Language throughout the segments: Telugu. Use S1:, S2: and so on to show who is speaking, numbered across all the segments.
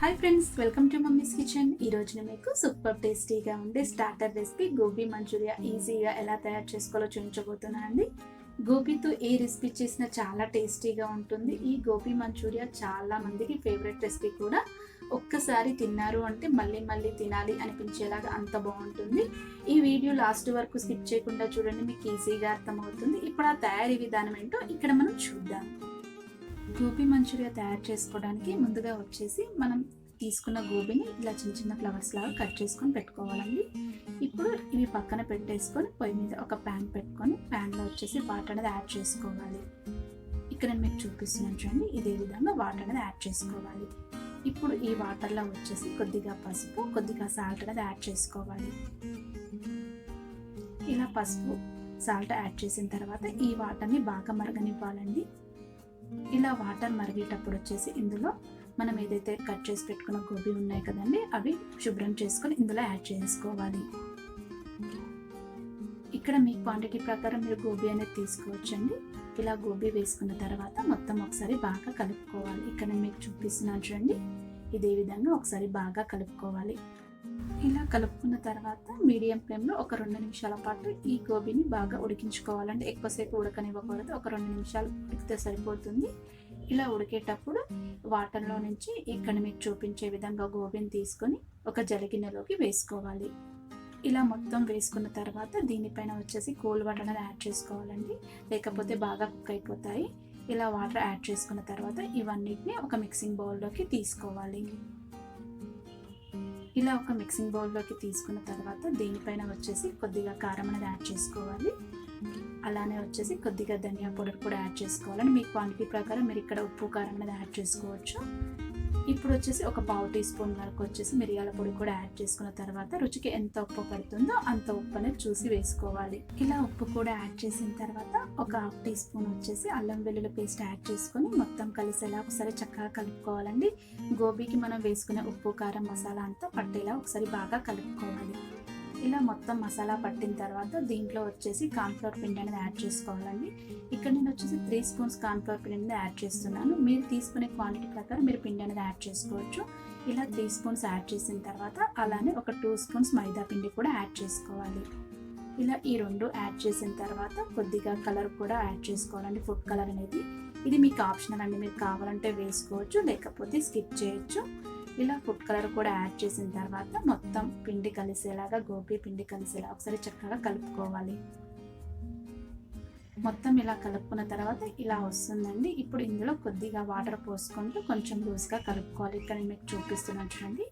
S1: Hi friends, welcome to mummies kitchen. ఈ రోజున మీకు సూపర్ టేస్టీగా ఉండే స్టార్టర్ రెసిపీ గోబీ మంచూరియా ఈజీగా ఎలా తయారు చేసుకోవాలో చూపించబోతున్నానండి. గోబీతో ఏ రెసిపీ చేసినా చాలా టేస్టీగా ఉంటుంది. ఈ గోబీ మంచూరియా చాలా మందికి ఫేవరెట్ రెసిపీ కూడా. ఒక్కసారి తిన్నారు అంటే మళ్ళీ మళ్ళీ తినాలి అనిపించేలాగా అంత బాగుంటుంది. ఈ వీడియో లాస్ట్ వరకు స్కిప్ చేయకుండా చూడండి, మీకు ఈజీగా అర్థమవుతుంది. ఇప్పుడు ఆ తయారీ విధానం ఏంటో ఇక్కడ మనం చూద్దాం. గోబీ మంచూరియా తయారు చేసుకోవడానికి ముందుగా వచ్చేసి మనం తీసుకున్న గోబీని ఇలా చిన్న చిన్న ఫ్లవర్స్ లాగా కట్ చేసుకొని పెట్టుకోవాలండి. ఇప్పుడు ఇవి పక్కన పెట్టేసుకొని పొయ్యి మీద ఒక ప్యాన్ పెట్టుకొని ప్యాన్లో వచ్చేసి వాటర్ అనేది యాడ్ చేసుకోవాలి. ఇక్కడ నేను మీకు చూపిస్తున్నాను చూడండి, ఇదే విధంగా వాటర్ అనేది యాడ్ చేసుకోవాలి. ఇప్పుడు ఈ వాటర్లో వచ్చేసి కొద్దిగా పసుపు, కొద్దిగా సాల్ట్ అనేది యాడ్ చేసుకోవాలి. ఇలా పసుపు సాల్ట్ యాడ్ చేసిన తర్వాత ఈ వాటర్ని బాగా మరగనివ్వాలండి. ఇలా వాటర్ మరిగేటప్పుడు వచ్చేసి ఇందులో మనం ఏదైతే కట్ చేసి పెట్టుకున్న గోబీ ఉన్నాయి కదండి, అవి శుభ్రం చేసుకొని ఇందులో యాడ్ చేసుకోవాలి. ఇక్కడ మీ క్వాంటిటీ ప్రకారం మీరు గోబీ అనేది తీసుకోవచ్చండి. ఇలా గోబీ వేసుకున్న తర్వాత మొత్తం ఒకసారి బాగా కలుపుకోవాలి. ఇక్కడ మీకు చూపిస్తున్నాను చూడండి, ఇదే విధంగా ఒకసారి బాగా కలుపుకోవాలి. ఇలా కలుపుకున్న తర్వాత మీడియం ఫ్లేమ్లో ఒక 2 నిమిషాల పాటు ఈ గోబీని బాగా ఉడికించుకోవాలంటే ఎక్కువసేపు ఉడకనివ్వకూడదు. ఒక 2 నిమిషాలు ఉడికితే సరిపోతుంది. ఇలా ఉడికేటప్పుడు వాటర్లో నుంచి ఇక్కడ మీకు చూపించే విధంగా గోబీని తీసుకొని ఒక జలిగిన్నెలోకి వేసుకోవాలి. ఇలా మొత్తం వేసుకున్న తర్వాత దీనిపైన వచ్చేసి కోల్డ్ వాటర్ అనేది యాడ్ చేసుకోవాలండి, లేకపోతే బాగా కుక్ అయిపోతాయి. ఇలా వాటర్ యాడ్ చేసుకున్న తర్వాత ఇవన్నిటిని ఒక మిక్సింగ్ బౌల్లోకి తీసుకోవాలి. ఇలా ఒక మిక్సింగ్ బౌల్లోకి తీసుకున్న తర్వాత దీనిపైన వచ్చేసి కొద్దిగా కారం అనేది యాడ్ చేసుకోవాలి. అలానే వచ్చేసి కొద్దిగా ధనియా పౌడర్ కూడా యాడ్ చేసుకోవాలని మీ క్వాంటిటీ ప్రకారం మీరు ఇక్కడ ఉప్పు కారం అనేది యాడ్ చేసుకోవచ్చు. ఇప్పుడు వచ్చేసి ఒక 1/2 టీ స్పూన్ వరకు వచ్చేసి మిరియాల పొడి కూడా యాడ్ చేసుకున్న తర్వాత రుచికి ఎంత ఉప్పు పడుతుందో అంత ఉప్పు అనేది చూసి వేసుకోవాలి. ఇలా ఉప్పు కూడా యాడ్ చేసిన తర్వాత ఒక 1/2 టీ స్పూన్ వచ్చేసి అల్లం వెల్లుల్లి పేస్ట్ యాడ్ చేసుకొని మొత్తం కలిసేలా ఒకసారి చక్కగా కలుపుకోవాలండి. గోబీకి మనం వేసుకునే ఉప్పు కారం మసాలా అంతా పట్టేలా ఒకసారి బాగా కలుపుకోవాలి. ఇలా మొత్తం మసాలా పట్టిన తర్వాత దీంట్లో వచ్చేసి కార్న్ఫ్లవర్ పిండి అనేది యాడ్ చేసుకోవాలండి. ఇక్కడ నేను వచ్చేసి 3 స్పూన్స్ కార్న్ఫ్లవర్ పిండి అనేది యాడ్ చేస్తున్నాను. మీరు తీసుకునే క్వాంటిటీ ప్రకారం మీరు పిండి అనేది యాడ్ చేసుకోవచ్చు. ఇలా 3 స్పూన్స్ యాడ్ చేసిన తర్వాత అలానే ఒక 2 స్పూన్స్ మైదా పిండి కూడా యాడ్ చేసుకోవాలి. ఇలా ఈ 2 యాడ్ చేసిన తర్వాత కొద్దిగా కలర్ కూడా యాడ్ చేసుకోవాలండి, ఫుడ్ కలర్ అనేది. ఇది మీకు ఆప్షనల్ అండి, మీరు కావాలంటే వేసుకోవచ్చు, లేకపోతే స్కిప్ చేయొచ్చు. ఇలా ఫుడ్ కలర్ కూడా యాడ్ చేసిన తర్వాత మొత్తం పిండి కలిసేలాగా గోబీ పిండి కలిసేలా ఒకసారి చక్కగా కలుపుకోవాలి. మొత్తం ఇలా కలుపుకున్న తర్వాత ఇలా వస్తుందండి. ఇప్పుడు ఇందులో కొద్దిగా వాటర్ పోసుకుంటూ కొంచెం లూజ్గా కలుపుకోవాలి. ఇక్కడ మీకు చూపిస్తున్నాను చూడండి,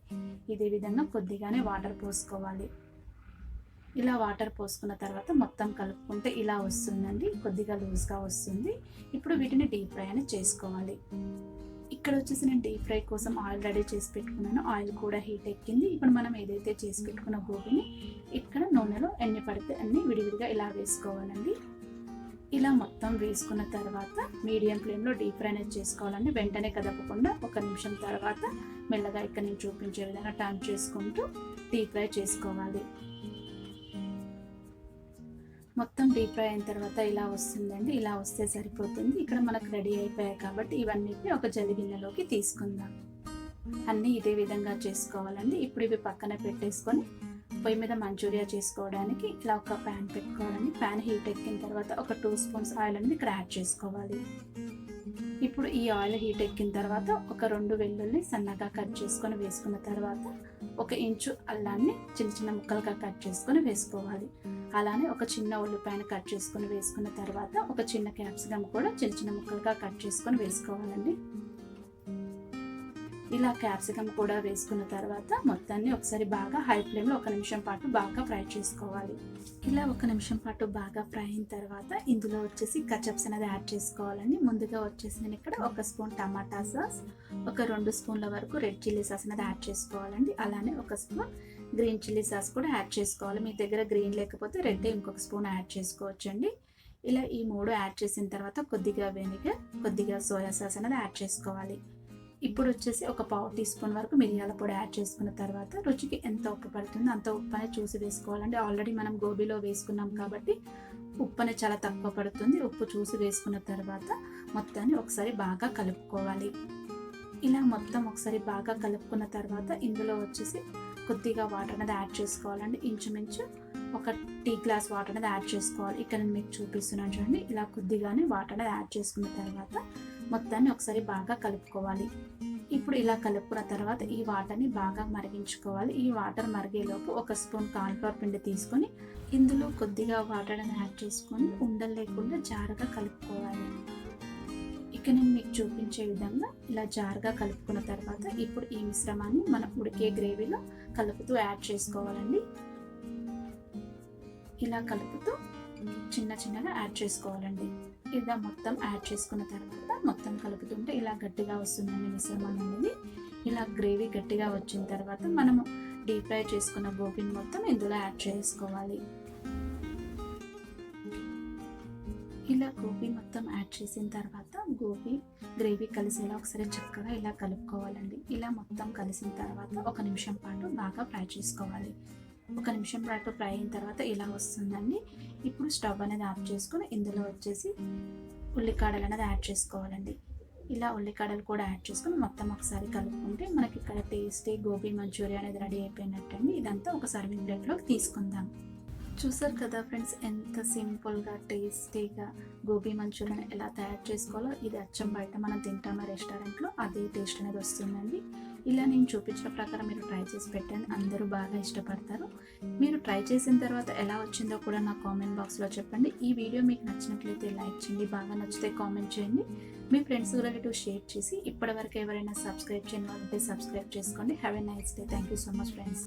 S1: ఇదే విధంగా కొద్దిగానే వాటర్ పోసుకోవాలి. ఇలా వాటర్ పోసుకున్న తర్వాత మొత్తం కలుపుకుంటే ఇలా వస్తుందండి, కొద్దిగా లూజ్గా వస్తుంది. ఇప్పుడు వీటిని డీప్ ఫ్రై అని చేసుకోవాలి. ఇక్కడ వచ్చేసి నేను డీప్ ఫ్రై కోసం ఆయిల్ రెడీ చేసి పెట్టుకున్నాను. ఆయిల్ కూడా హీట్ ఎక్కింది. ఇప్పుడు మనం ఏదైతే చేసి పెట్టుకున్న గోబీని ఇక్కడ నూనెలో ఎన్ని పడితే అన్ని విడివిడిగా ఇలా వేసుకోవాలండి. ఇలా మొత్తం వేసుకున్న తర్వాత మీడియం ఫ్లేమ్లో డీప్ ఫ్రై అనేది చేసుకోవాలండి. వెంటనే కదపకుండా 1 నిమిషం తర్వాత మెల్లగా ఇక్కడ నేను చూపించే విధంగా టర్న్ చేసుకుంటూ డీప్ ఫ్రై చేసుకోవాలి. మొత్తం డీప్ ఫ్రై అయిన తర్వాత ఇలా వస్తుందండి. ఇలా వస్తే సరిపోతుంది. ఇక్కడ మనకు రెడీ అయిపోయాయి కాబట్టి ఇవన్నిటిని ఒక జలిగిన్నెలోకి తీసుకుందాం. అన్నీ ఇదే విధంగా చేసుకోవాలండి. ఇప్పుడు ఇవి పక్కన పెట్టేసుకొని పొయ్యి మీద మంచూరియా చేసుకోవడానికి ఇలా ఒక ప్యాన్ పెట్టుకోవాలండి. ప్యాన్ హీట్ ఎక్కిన తర్వాత ఒక 2 స్పూన్స్ ఆయిల్ అనేది ఇక్కడ యాడ్ చేసుకోవాలి. ఇప్పుడు ఈ ఆయిల్ హీట్ ఎక్కిన తర్వాత ఒక 2 వెల్లుల్లి సన్నగా కట్ చేసుకొని వేసుకున్న తర్వాత 1 ఇంచు అల్లాన్ని చిన్న చిన్న ముక్కలుగా కట్ చేసుకొని వేసుకోవాలి. అలానే ఒక చిన్న ఉల్లిపాయను కట్ చేసుకొని వేసుకున్న తర్వాత ఒక చిన్న క్యాప్సికమ్ కూడా చిన్న చిన్న ముక్కలుగా కట్ చేసుకొని వేసుకోవాలండి. ఇలా క్యాప్సికమ్ కూడా వేసుకున్న తర్వాత మొత్తాన్ని ఒకసారి బాగా హై ఫ్లేమ్లో 1 నిమిషం పాటు బాగా ఫ్రై చేసుకోవాలి. ఇలా 1 నిమిషం పాటు బాగా ఫ్రై అయిన తర్వాత ఇందులో వచ్చేసి కచప్స్ అనేది యాడ్ చేసుకోవాలండి. ముందుగా వచ్చేసి నేను ఇక్కడ 1 స్పూన్ టమాటా సాస్, ఒక 2 స్పూన్ల వరకు రెడ్ చిల్లీ సాస్ అనేది యాడ్ చేసుకోవాలండి. అలానే 1 స్పూన్ గ్రీన్ చిల్లీ సాస్ కూడా యాడ్ చేసుకోవాలి. మీ దగ్గర గ్రీన్ లేకపోతే రెడ్ ఇంకొక స్పూన్ యాడ్ చేసుకోవచ్చండి. ఇలా ఈ 3 యాడ్ చేసిన తర్వాత కొద్దిగా వెనిగర్, కొద్దిగా సోయా సాస్ అనేది యాడ్ చేసుకోవాలి. ఇప్పుడు వచ్చేసి ఒక 1/2 టీ స్పూన్ వరకు మిరియాల పొడి యాడ్ చేసుకున్న తర్వాత రుచికి ఎంత ఉప్పు పడుతుందో అంత ఉప్పు అనేది చూసి వేసుకోవాలండి. ఆల్రెడీ మనం గోబీలో వేసుకున్నాం కాబట్టి ఉప్పు అనేది చాలా తక్కువ పడుతుంది. ఉప్పు చూసి వేసుకున్న తర్వాత మొత్తాన్ని ఒకసారి బాగా కలుపుకోవాలి. ఇలా మొత్తం ఒకసారి బాగా కలుపుకున్న తర్వాత ఇందులో వచ్చేసి కొద్దిగా వాటర్ అనేది యాడ్ చేసుకోవాలండి. ఇంచుమించు ఒక టీ గ్లాస్ వాటర్ అనేది యాడ్ చేసుకోవాలి. ఇక్కడ నేను మీకు చూపిస్తున్నాను చూడండి. ఇలా కొద్దిగానే వాటర్ అనేది యాడ్ చేసుకున్న తర్వాత మొత్తాన్ని ఒకసారి బాగా కలుపుకోవాలి. ఇప్పుడు ఇలా కలుపుకున్న తర్వాత ఈ వాటర్ని బాగా మరిగించుకోవాలి. ఈ వాటర్ మరిగేలోపు ఒక స్పూన్ కార్న్‌ఫ్లోర్ పిండి తీసుకొని ఇందులో కొద్దిగా వాటర్ అనేది యాడ్ చేసుకొని ఉండలు లేకుండా జారుగా కలుపుకోవాలి. ఇక నేను మీకు చూపించే విధంగా ఇలా జారుగా కలుపుకున్న తర్వాత ఇప్పుడు ఈ మిశ్రమాన్ని మనం ఉడికే గ్రేవీలో కలుపుతూ యాడ్ చేసుకోవాలండి. ఇలా కలుపుతూ చిన్నగా యాడ్ చేసుకోవాలండి. ఇలా మొత్తం యాడ్ చేసుకున్న తర్వాత మొత్తం కలుపుతుంటే ఇలా గట్టిగా వస్తుందండి మిశ్రమం అనేది. ఇలా గ్రేవీ గట్టిగా వచ్చిన తర్వాత మనము డీప్ ఫ్రై చేసుకున్న గోబీని మొత్తం ఇందులో యాడ్ చేసుకోవాలి. ఇలా గోబీ మొత్తం యాడ్ చేసిన తర్వాత గోబీ గ్రేవీ కలిసేలా ఒకసారి చక్కగా ఇలా కలుపుకోవాలండి. ఇలా మొత్తం కలిసిన తర్వాత 1 నిమిషం పాటు బాగా ఫ్రై చేసుకోవాలి. 1 నిమిషం పాటు ఫ్రై అయిన తర్వాత ఇలా వస్తుందండి. ఇప్పుడు స్టవ్ అనేది ఆఫ్ చేసుకొని ఇందులో వచ్చేసి ఉల్లికాడలు అనేది యాడ్ చేసుకోవాలండి. ఇలా ఉల్లికాడలు కూడా యాడ్ చేసుకొని మొత్తం ఒకసారి కలుపుకుంటే మనకి ఇక్కడ టేస్టీ గోబీ మంచూరియా అనేది రెడీ అయిపోయినట్టండి. ఇదంతా ఒక సర్వింగ్ ప్లేట్లోకి తీసుకుందాం. చూసారు కదా ఫ్రెండ్స్, ఎంత సింపుల్గా టేస్టీగా గోబీ మంచూరియన్ ఎలా తయారు చేసుకోవాలో. ఇది అచ్చం బయట మనం తింటామా రెస్టారెంట్లో అదే టేస్ట్ అనేది వస్తుందండి. ఇలా నేను చూపించిన ప్రకారం మీరు ట్రై చేసి పెట్టండి, అందరూ బాగా ఇష్టపడతారు. మీరు ట్రై చేసిన తర్వాత ఎలా వచ్చిందో కూడా నా కామెంట్ బాక్స్లో చెప్పండి. ఈ వీడియో మీకు నచ్చినట్లయితే లైక్ చేయండి, బాగా నచ్చితే కామెంట్ చేయండి, మీ ఫ్రెండ్స్ రిలేటివ్స్ షేర్ చేసి ఇప్పటివరకు ఎవరైనా సబ్స్క్రైబ్ చేయని వాళ్ళంటే సబ్స్క్రైబ్ చేసుకోండి. Have a nice day. Thank you so much friends.